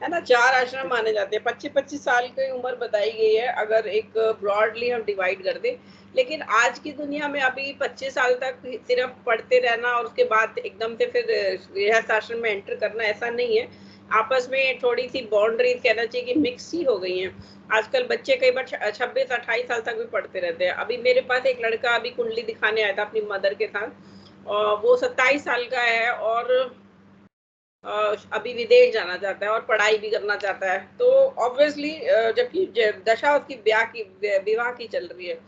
है ना। 4 आश्रम माने जाते हैं, 25-25 साल की उम्र बताई गई है अगर एक ब्रॉडली हम डिवाइड कर दें। लेकिन आज की दुनिया में अभी 25 साल तक सिर्फ पढ़ते रहना और उसके बाद एकदम से फिर गृहस्थ आश्रम में एंटर करना, ऐसा नहीं है। आपस में थोड़ी सी बाउंड्रीज कहना चाहिए कि मिक्स ही हो गई हैं। आजकल बच्चे कई बार 26-28 साल तक भी पढ़ते रहते हैं। अभी मेरे पास एक लड़का अभी कुंडली दिखाने आया था अपनी मदर के साथ, और वो 27 साल का है और अभी विदेश जाना चाहता है और पढ़ाई भी करना चाहता है। तो ऑब्वियसली जबकि दशा उसकी विवाह की चल रही है,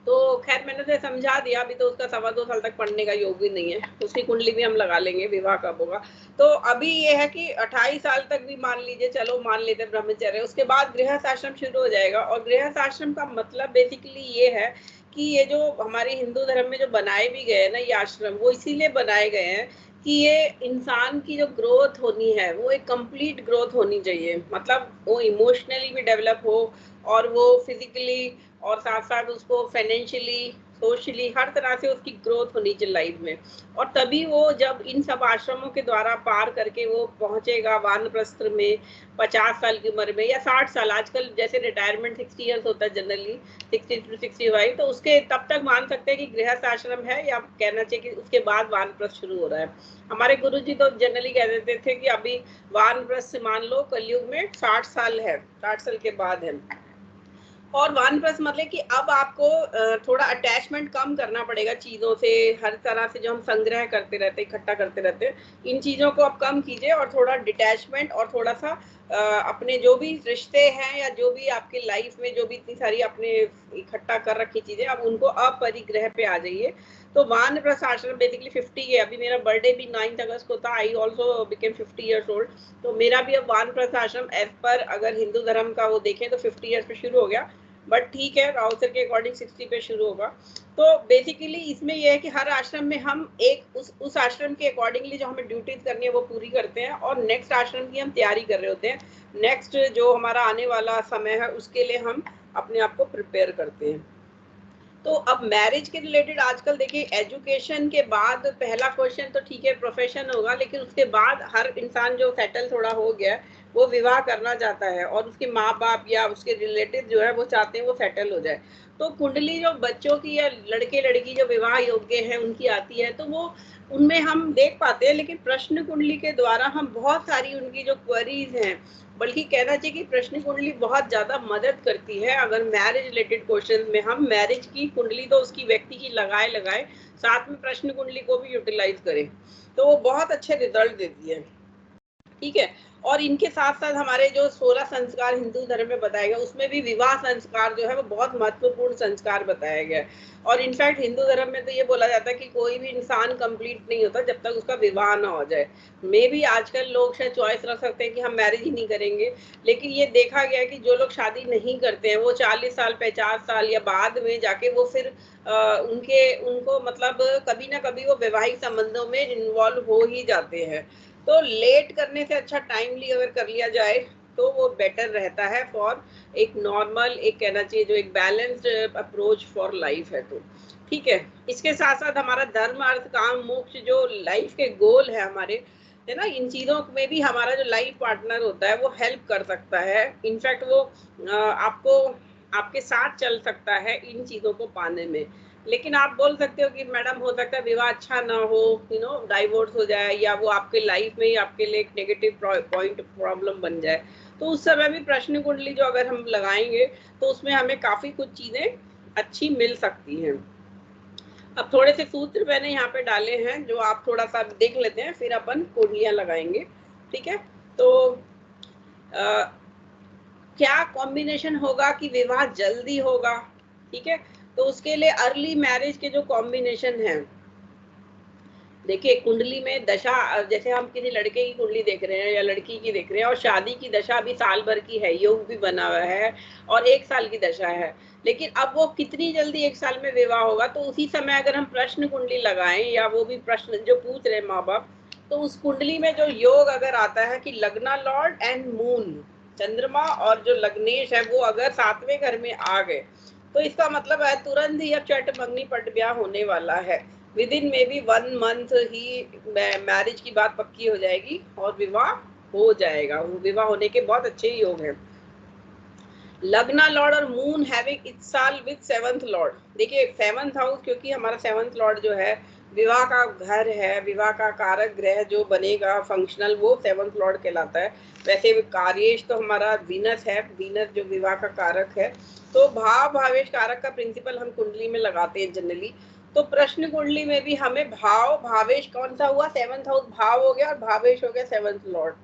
तो खैर मैंने उसे समझा दिया। अभी तो उसका 2.25 साल तक पढ़ने का योग भी नहीं है, उसकी कुंडली भी हम लगा लेंगे, विवाह कब होगा। तो अभी ये है कि 28 साल तक भी मान लीजिए, चलो मान लेते ब्रह्मचर्य, उसके बाद गृहस्थ आश्रम शुरू हो जाएगा। और गृहस्थ आश्रम का मतलब बेसिकली ये है कि ये जो हमारे हिंदू धर्म में जो बनाए भी गए हैं ना ये आश्रम, वो इसीलिए बनाए गए हैं कि ये इंसान की जो ग्रोथ होनी है वो एक कंप्लीट ग्रोथ होनी चाहिए। मतलब वो इमोशनली भी डेवलप हो और वो फिजिकली और साथ साथ उसको फाइनेंशियली, सोशली, हर तरह से उसकी ग्रोथ होनी चाहिए लाइफ में। और तभी वो जब इन सब आश्रमों के द्वारा पार करके वो पहुंचेगा वानप्रस्थ में 50 साल की उम्र में या 60 साल, आजकल जैसे रिटायरमेंट 60 ईयर्स होता है जनरली, 60 to 65, तो उसके तब तक मान सकते हैं कि गृहस्थ आश्रम है, या कहना चाहिए कि उसके बाद वानप्रस्थ शुरू हो रहा है। हमारे गुरुजी तो जनरली कह देते थे कि अभी वानप्रस्थ मान लो कलयुग में 60 साल है, 60 साल के बाद है। और वानप्रस्थ मतलब कि अब आपको थोड़ा अटैचमेंट कम करना पड़ेगा चीज़ों से, हर तरह से जो हम संग्रह करते रहते, इकट्ठा करते रहते, इन चीज़ों को अब कम कीजिए और थोड़ा डिटैचमेंट और थोड़ा सा अपने जो भी रिश्ते हैं या जो भी आपकी लाइफ में जो भी इतनी सारी आपने इकट्ठा कर रखी चीज़ें, अब उनको अपरिग्रह पे आ जाइए। तो वानप्रस्थ आश्रम बेसिकली 50 है। अभी मेरा बर्थडे भी 9 अगस्त को था, I also became 50 years old. तो मेरा भी अब वानप्रस्थ आश्रम एज पर अगर हिंदू धर्म का वो देखें तो 50 ईयर्स पे शुरू हो गया, बट ठीक है राव सर के अकॉर्डिंग 60 पे शुरू होगा। तो बेसिकली इसमें यह है कि हर आश्रम में हम एक उस आश्रम के अकॉर्डिंगली जो हमें ड्यूटीज करनी है वो पूरी करते हैं, और नेक्स्ट आश्रम की हम तैयारी कर रहे होते हैं। नेक्स्ट जो हमारा आने वाला समय है उसके लिए हम अपने आप को प्रिपेयर करते हैं। तो अब मैरिज के रिलेटेड आजकल देखिए, एजुकेशन के बाद पहला क्वेश्चन तो ठीक है प्रोफेशन होगा, लेकिन उसके बाद हर इंसान जो सेटल थोड़ा हो गया वो विवाह करना चाहता है, और उसके माँ बाप या उसके रिलेटिव जो है वो चाहते हैं वो सेटल हो जाए। तो कुंडली जो बच्चों की या लड़के लड़की जो विवाह योग्य है उनकी आती है, तो वो उनमें हम देख पाते हैं, लेकिन प्रश्न कुंडली के द्वारा हम बहुत सारी उनकी जो क्वेरीज हैं, बल्कि कहना चाहिए कि प्रश्न कुंडली बहुत ज्यादा मदद करती है। अगर मैरिज रिलेटेड क्वेश्चन में हम मैरिज की कुंडली तो उसकी व्यक्ति की लगाए साथ में प्रश्न कुंडली को भी यूटिलाइज करें तो वो बहुत अच्छे रिजल्ट देती है। ठीक है। और इनके साथ साथ हमारे जो 16 संस्कार हिंदू धर्म में बताया गया उसमें भी विवाह संस्कार जो है वो बहुत महत्वपूर्ण संस्कार बताया गया है। और इनफैक्ट हिंदू धर्म में तो ये बोला जाता है कि कोई भी इंसान कंप्लीट नहीं होता जब तक उसका विवाह ना हो जाए। मे भी आजकल लोग शायद चॉइस रख सकते हैं कि हम मैरिज ही नहीं करेंगे, लेकिन ये देखा गया है कि जो लोग शादी नहीं करते हैं वो 40 साल 50 साल या बाद में जाके वो फिर उनको मतलब कभी ना कभी वो वैवाहिक संबंधों में इन्वॉल्व हो ही जाते हैं। तो लेट करने से अच्छा टाइमली अगर कर लिया जाए तो वो बेटर रहता है फॉर एक नॉर्मल, एक कहना चाहिए जो एक बैलेंस्ड अप्रोच फॉर लाइफ है। तो ठीक है। इसके साथ साथ हमारा धर्म अर्थ काम मोक्ष जो लाइफ के गोल है हमारे, है ना, इन चीजों में भी हमारा जो लाइफ पार्टनर होता है वो हेल्प कर सकता है। इनफैक्ट वो आपको आपके साथ चल सकता है इन चीजों को पाने में। लेकिन आप बोल सकते हो कि मैडम हो सकता है विवाह अच्छा ना हो, डाइवोर्स हो जाए, या वो आपके लाइफ में ही आपके लिए एक नेगेटिव पॉइंट प्रॉब्लम बन जाए। तो उस समय भी प्रश्न कुंडली जो अगर हम लगाएंगे तो उसमें हमें काफी कुछ चीजें अच्छी मिल सकती हैं। अब थोड़े से सूत्र मैंने यहाँ पे डाले हैं जो आप थोड़ा सा देख लेते हैं, फिर अपन कुंडलियां लगाएंगे। ठीक है। तो क्या कॉम्बिनेशन होगा कि विवाह जल्दी होगा। ठीक है। तो उसके लिए अर्ली मैरिज के जो कॉम्बिनेशन है, देखिए कुंडली में दशा, जैसे हम किसी लड़के की कुंडली देख रहे हैं या लड़की की देख रहे हैं और शादी की दशा अभी साल भर की है, योग भी बना हुआ है और 1 साल की दशा है, लेकिन अब वो कितनी जल्दी 1 साल में विवाह होगा। तो उसी समय अगर हम प्रश्न कुंडली लगाएं या वो भी प्रश्न जो पूछ रहे माँ बाप, तो उस कुंडली में जो योग अगर आता है कि लग्ना लॉर्ड एंड मून, चंद्रमा और जो लग्नेश है वो अगर 7वें घर में आ गए, तो इसका मतलब है तुरंत ही अब चट मंगनी पट ब्याह होने वाला है। With in may be 1 month he marriage की बात पक्की हो जाएगी और विवाह हो जाएगा, विवाह होने के बहुत अच्छे योग हैं। लग्ना लॉर्ड और मून हैविंग इस साल विद 7th लॉर्ड। देखिए 7th हाउस, क्योंकि हमारा 7th लॉर्ड जो है विवाह का घर है, विवाह का कारक ग्रह जो बनेगा फंक्शनल, वो 7th लॉर्ड कहलाता है। वैसे कार्येश तो हमारा वीनस है, वीनस जो विवाह का कारक है। तो भाव भावेश कारक का प्रिंसिपल हम कुंडली में लगाते हैं जनरली। तो प्रश्न कुंडली में भी हमें भाव भावेश कौन सा हुआ, 7th हाउस भाव हो गया और भावेश हो गया 7th लॉर्ड।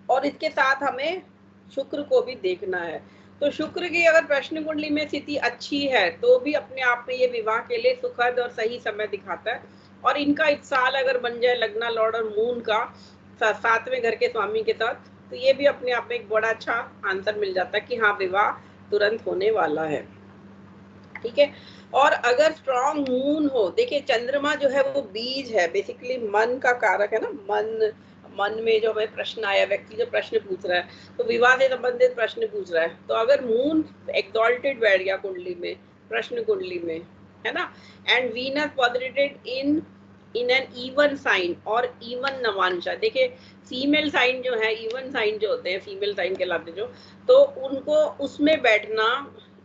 और इसके साथ हमें शुक्र को भी देखना है। तो शुक्र की अगर प्रश्न कुंडली में स्थिति अच्छी है तो भी अपने आप में ये विवाह के लिए सुखद और सही समय दिखाता है। और इनका इस साल अगर बन जाए लग्ना लॉर्ड और मून का 7वें घर के स्वामी के साथ, तो ये भी अपने आप में एक बड़ा अच्छा आंसर मिल जाता है कि हाँ विवाह तुरंत होने वाला है। ठीक है। और अगर स्ट्रॉन्ग मून हो, देखिए चंद्रमा जो है वो बीज है, बेसिकली मन का कारक है ना, मन में जो हमें प्रश्न आया, व्यक्ति जो प्रश्न पूछ रहा है, तो विवाह से संबंधित प्रश्न पूछ रहा है, तो अगर मून एक्सॉल्टेड बैठ गया कुंडली में, प्रश्न कुंडली में, है ना, and Venus posited in an even sign और इवन नवांशा। देखिए फीमेल साइन जो है, इवन साइन जो होते हैं फीमेल साइन कहलाते जो, तो उनको उसमें बैठना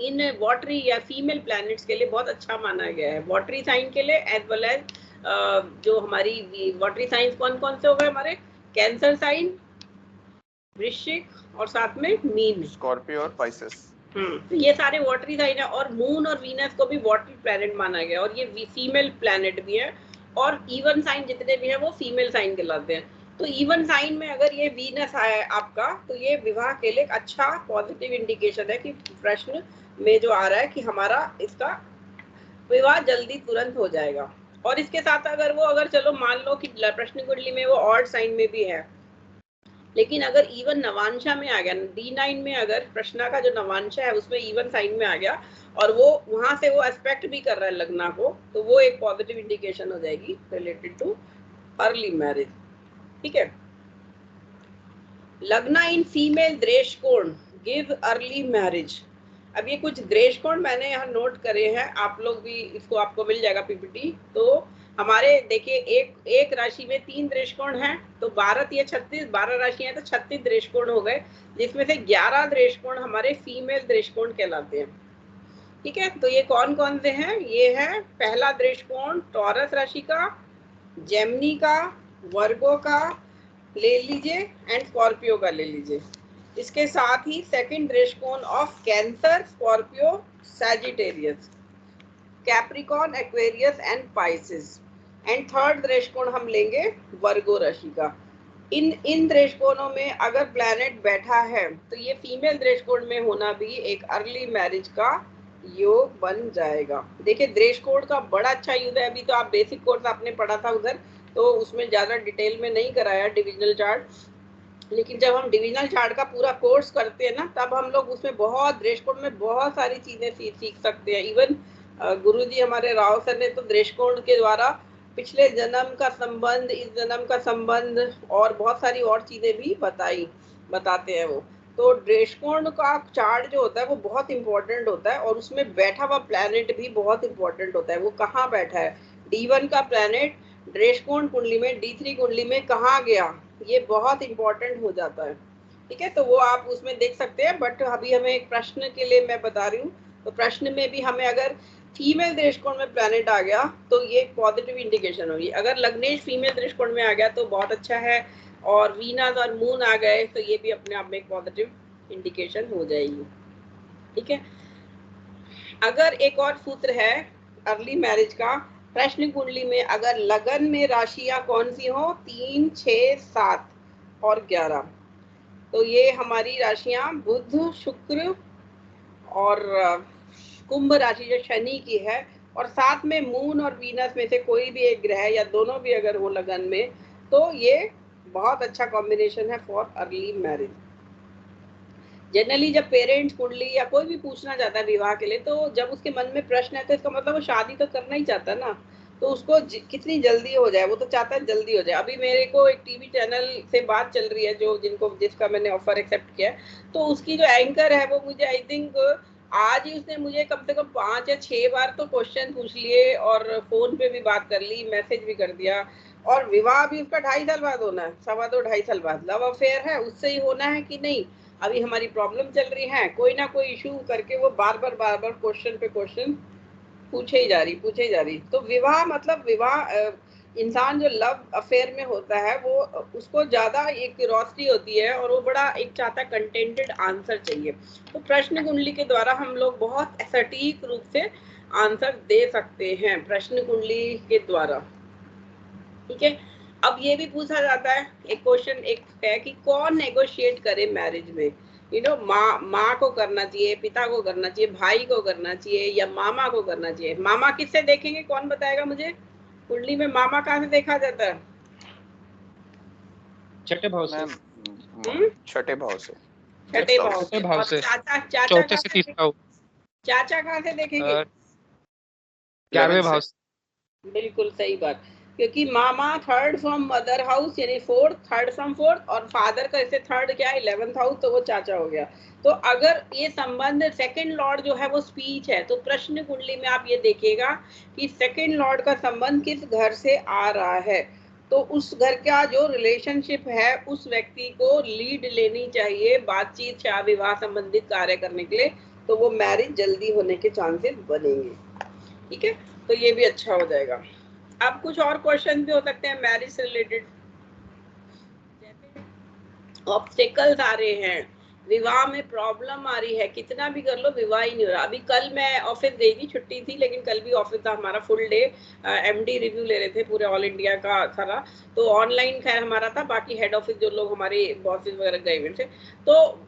इन वाटरी या फीमेल प्लैनेट्स के लिए बहुत अच्छा माना गया है, वाटरी साइन के लिए एज वेल एज जो हमारी वाटरी साइंस कौन कौन से हो गए हमारे, कैंसर साइन, वृश्चिक और साथ में मीन, स्कॉर्पियो और पाइसेस। तो ये सारे वाटरी साइन है। और मून और वीनस को भी वाटरी प्लैनेट माना गया और ये फीमेल प्लैनेट भी है। और इवन साइन जितने भी हैं वो फीमेल साइन कहलाते हैं। तो इवन साइन में अगर ये वीनस है आपका, तो ये विवाह के लिए अच्छा पॉजिटिव इंडिकेशन है कि प्रश्न में जो आ रहा है कि हमारा इसका विवाह जल्दी तुरंत हो जाएगा। और इसके साथ अगर चलो मान लो कि प्रश्न कुंडली में वो ऑड साइन में भी है, लेकिन अगर इवन नवांशा में आ गया, D9 में अगर प्रश्न का जो नवांशा है उसमें इवन साइन में आ गया और वो वहां से वो एस्पेक्ट भी कर रहा है लग्ना को, तो वो एक पॉजिटिव इंडिकेशन हो जाएगी रिलेटेड टू अर्ली मैरिज। ठीक है। लग्ना इन फीमेल दृष्टिकोण गिव अर्ली मैरिज। अब ये कुछ दृष्टिकोण मैंने यहाँ नोट करे हैं, आप लोग भी इसको, आपको मिल जाएगा पीपीटी। तो हमारे देखिए एक राशि में 3 दृष्टिकोण हैं, तो 12 या 36, 12 राशियां हैं तो 36 दृष्टिकोण हो गए, जिसमें से 11 दृष्टिकोण हमारे फीमेल दृष्टिकोण कहलाते हैं। ठीक है। तो ये कौन कौन से हैं, ये है पहला दृष्टिकोण टॉरस राशि का, जेमिनी का, वर्गो का ले लीजिए एंड स्कॉर्पियो का ले लीजिए। इसके साथ ही सेकंड दृष्टिकोण of cancer, Scorpio, Sagittarius, Capricorn, Aquarius and Pisces. And third दृष्टिकोण हम लेंगे वर्गो राशि का। इन दृष्टिकोणों में अगर प्लैनेट बैठा है तो ये फीमेल दृष्टिकोण में होना भी एक अर्ली मैरिज का योग बन जाएगा। देखिए दृष्टिकोण का बड़ा अच्छा यूज है। अभी तो आप बेसिक कोर्स आपने पढ़ा था उधर, तो उसमें ज्यादा डिटेल में नहीं कराया डिविजनल चार्ट, लेकिन जब हम डिविजनल चार्ट का पूरा कोर्स करते हैं ना, तब हम लोग उसमें बहुत दृष्टिकोण में बहुत सारी चीजें सीख सकते हैं। इवन गुरुजी हमारे राव सर ने तो दृष्टिकोण के द्वारा पिछले जन्म का संबंध, इस जन्म का संबंध और बहुत सारी और चीजें भी बताते हैं वो। तो दृष्टिकोण का चार्ट जो होता है वो बहुत इंपॉर्टेंट होता है और उसमें बैठा हुआ प्लैनेट भी बहुत इंपॉर्टेंट होता है। वो कहाँ बैठा है, D1 का प्लैनेट दृष्टिकोण कुंडली में, D3 कुंडली में कहाँ गया, ये बहुत इंपॉर्टेंट हो जाता है। ठीक है। तो वो आप उसमें देख सकते हैं। बट अभी हमें एक प्रश्न के लिए मैं बता रही हूँ, तो प्रश्न में भी हमें अगर फीमेल दृष्टिकोण में प्लैनेट आ गया तो ये पॉजिटिव इंडिकेशन होगी। अगर लग्नेश फीमेल दृष्टिकोण में आ गया तो बहुत अच्छा है, और वीनस और मून आ गए तो ये भी अपने आप में एक पॉजिटिव इंडिकेशन हो जाएगी। ठीक है। अगर एक और सूत्र है अर्ली मैरिज का, प्रश्न कुंडली में अगर लगन में राशियां कौन सी हो, 3, 6, 7 और 11, तो ये हमारी राशियां बुध, शुक्र और कुंभ राशि जो शनि की है, और साथ में मून और वीनस में से कोई भी एक ग्रह या दोनों भी अगर हो लगन में, तो ये बहुत अच्छा कॉम्बिनेशन है फॉर अर्ली मैरिज। जनरली जब पेरेंट्स कुंडली या कोई भी पूछना चाहता है विवाह के लिए, तो जब उसके मन में प्रश्न है तो इसका मतलब वो शादी तो करना ही चाहता है ना, तो उसको कितनी जल्दी हो जाए, वो तो चाहता है जल्दी हो जाए। अभी मेरे को एक टीवी चैनल से बात चल रही है जिसका मैंने ऑफर एक्सेप्ट किया है, तो उसकी जो एंकर है वो मुझे आई थिंक आज ही उसने मुझे कम से कम 5 या 6 बार तो क्वेश्चन पूछ लिए और फोन पे भी बात कर ली, मैसेज भी कर दिया। और विवाह भी उसका 2.5 साल बाद होना है, 2.25 2.5 साल बाद। लव अफेयर है, उससे ही होना है कि नहीं, अभी हमारी प्रॉब्लम चल रही है, कोई ना कोई इशू करके वो बार बार क्वेश्चन पे क्वेश्चन पूछे ही जा रही। तो विवाह मतलब विवाह, इंसान जो लव अफेयर में होता है वो उसको ज्यादा एक क्यूरोसिटी होती है और वो बड़ा एक चाहता कंटेंटेड आंसर चाहिए। तो प्रश्न कुंडली के द्वारा हम लोग बहुत सटीक रूप से आंसर दे सकते हैं प्रश्न कुंडली के द्वारा। ठीक है, अब ये भी पूछा जाता है, एक क्वेश्चन एक है कि कौन नेगोशिएट करे मैरिज में। माँ को करना चाहिए, पिता को करना चाहिए, भाई को करना चाहिए, या मामा को करना चाहिए। मामा किससे देखेंगे, कौन बताएगा मुझे? कुंडली में मामा कहाँ से देखा जाता है? छठे भाव से। छठे भाव से। छठे भाव से। और चाचा चौथे से तीसरा। चाचा कहाँ से देखेंगे? 11वें भाव से। बिल्कुल सही बात, क्योंकि मामा थर्ड फ्रॉम मदर हाउस यानी फोर्थ, थर्ड फ्रॉम फोर्थ, और फादर का ऐसे थर्ड क्या है 11th हाउस, तो वो चाचा हो गया। तो अगर ये संबंध सेकंड लॉर्ड जो है वो स्पीच है, तो प्रश्न कुंडली में आप ये देखिएगा कि सेकंड लॉर्ड का संबंध किस घर से आ रहा है, तो उस घर का जो रिलेशनशिप है उस व्यक्ति को लीड लेनी चाहिए बातचीत या विवाह संबंधित कार्य करने के लिए, तो वो मैरिज जल्दी होने के चांसेस बनेंगे। ठीक है, तो ये भी अच्छा हो जाएगा। अब कुछ और क्वेश्चन भी हो सकते हैं मैरिज से रिलेटेड, ऑब्स्टेकल्स आ रहे हैं, विवाह में प्रॉब्लम आ रही है, कितना भी कर लो विवाह ही नहीं हो रहा। अभी कल मैं ऑफिस गई थी, छुट्टी थी, लेकिन कल भी ऑफिस था हमारा फुल डे, एमडी रिव्यू ले रहे थे पूरे ऑल इंडिया का सारा, तो ऑनलाइन खैर हमारा था, बाकी हेड ऑफिस जो लोग हमारे बॉसेस वगैरह गए हुए थे, तो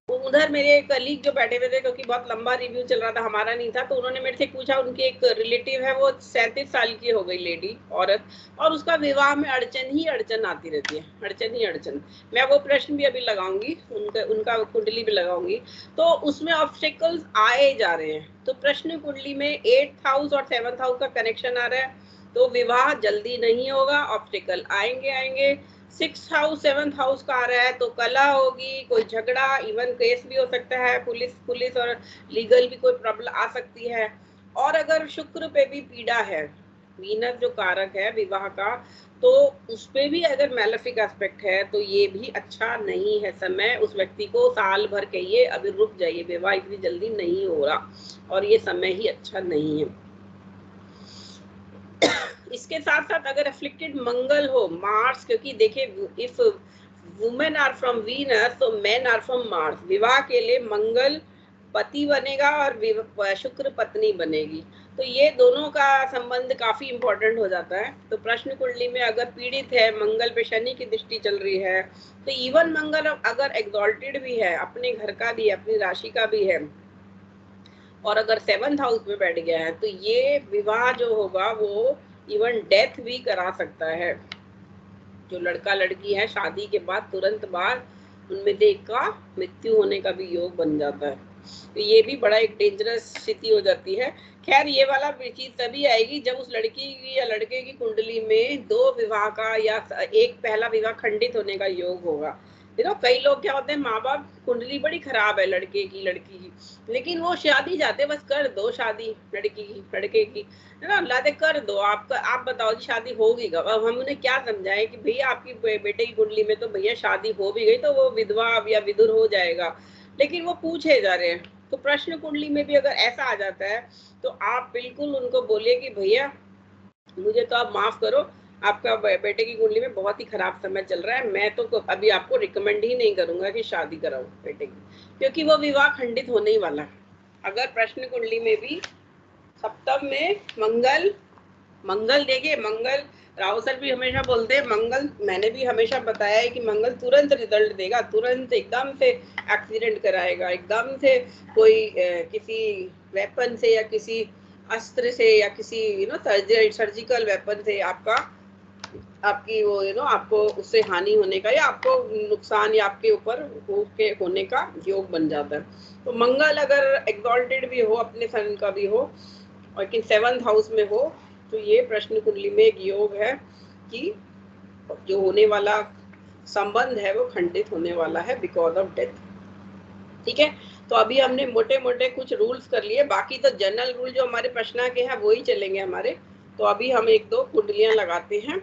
उधर मेरे कलीग जो बैठे हुए थे, क्योंकि बहुत लंबा रिव्यू चल रहा था, हमारा नहीं था, तो उन्होंने मेरे से पूछा, उनकी एक रिलेटिव है वो 37 साल की हो गई लेडी औरत, और उसका विवाह में अड़चन ही अड़चन आती रहती है, अड़चन ही अड़चन। मैं वो प्रश्न भी अभी लगाऊंगी, उनका कुंडली भी लगाऊंगी, तो उसमें ऑब्स्टेकल्स आए जा रहे हैं। तो प्रश्न कुंडली में 8th हाउस और 7th हाउस का कनेक्शन आ रहा है, तो विवाह जल्दी नहीं होगा, ऑब्स्टेकल आएंगे। 6th हाउस 7th हाउस का आ रहा है, तो कला होगी, कोई झगड़ा, इवन केस भी हो सकता है, पुलिस और लीगल भी कोई प्रॉब्लम आ सकती है। और अगर शुक्र पे भी पीड़ा है, वीनस जो कारक है विवाह का, तो उस पे भी अगर मैलेफिक एस्पेक्ट है, तो ये भी अच्छा नहीं है समय। उस व्यक्ति को साल भर कहिए अभी रुक जाइए, विवाह इतनी जल्दी नहीं हो रहा और ये समय ही अच्छा नहीं है। इसके साथ साथ अगर अफ्लिक्टेड मंगल हो, मार्स, क्योंकि देखिए if women are from Venus तो मेन आर फ्रॉम मार्स, विवाह के लिए मंगल पति बनेगा और शुक्र पत्नी बनेगी, तो ये दोनों का संबंध काफी इंपॉर्टेंट हो जाता है। तो प्रश्न कुंडली में अगर पीड़ित है, मंगल पे शनि की दृष्टि चल रही है, तो इवन मंगल अगर एक्सॉल्टेड भी है, अपने घर का भी है, अपनी राशि का भी है, और अगर 7th हाउस में बैठ गया है, तो ये विवाह जो होगा वो इवन डेथ भी करा सकता है। जो लड़का लड़की है, शादी के बाद तुरंत बाद उनमें से एक का मृत्यु होने का भी योग बन जाता है, तो ये भी बड़ा एक डेंजरस स्थिति हो जाती है। खैर ये वाला चीज तभी आएगी जब उस लड़की की या लड़के की कुंडली में 2 विवाह का या एक पहला विवाह खंडित होने का योग होगा। कई लोग क्या होते हैं, माँ बाप कुंडली बड़ी खराब है लड़के की लड़की की, लेकिन वो शादी जाते बस कर दो शादी लड़की की लड़के की, है ना, लाते कर दो, आपका आप बताओ जी शादी होगी कब। अब हम उन्हें क्या समझाएं कि भैया आपकी बेटे की कुंडली में तो भैया शादी हो भी गई, तो वो विधवा या विधुर हो जाएगा, लेकिन वो पूछे जा रहे हैं। तो प्रश्न कुंडली में भी अगर ऐसा आ जाता है, तो आप बिल्कुल उनको बोलिए कि भैया मुझे तो आप माफ करो, आपका बेटे की कुंडली में बहुत ही खराब समय चल रहा है, मैं तो अभी आपको रिकमेंड ही नहीं करूंगा कि शादी कराओ बेटे की, क्योंकि वो विवाह खंडित होने ही वाला है। अगर प्रश्न कुंडली में भी सप्तम में मंगल देखिए, मंगल राहु सर भी हमेशा बोलते हैं मंगल, मैंने भी हमेशा बताया है कि मंगल तुरंत रिजल्ट देगा, तुरंत एकदम से एक्सीडेंट कराएगा, एकदम से कोई किसी वेपन से या किसी अस्त्र से या किसी सर्जिकल वेपन से आपकी वो आपको उससे हानि होने का या आपको नुकसान या आपके ऊपर होने का योग बन जाता है। तो मंगल अगर एक्सॉल्टेड भी हो, अपने सन का भी हो, और कि 7th हाउस में हो, तो ये प्रश्न कुंडली में एक योग है कि जो होने वाला संबंध है वो खंडित होने वाला है बिकॉज ऑफ डेथ। ठीक है, तो अभी हमने मोटे मोटे कुछ रूल्स कर लिए, बाकी तो जनरल रूल जो हमारे प्रश्न के हैं वो ही चलेंगे हमारे। तो अभी हम एक दो कुंडलियां लगाते हैं।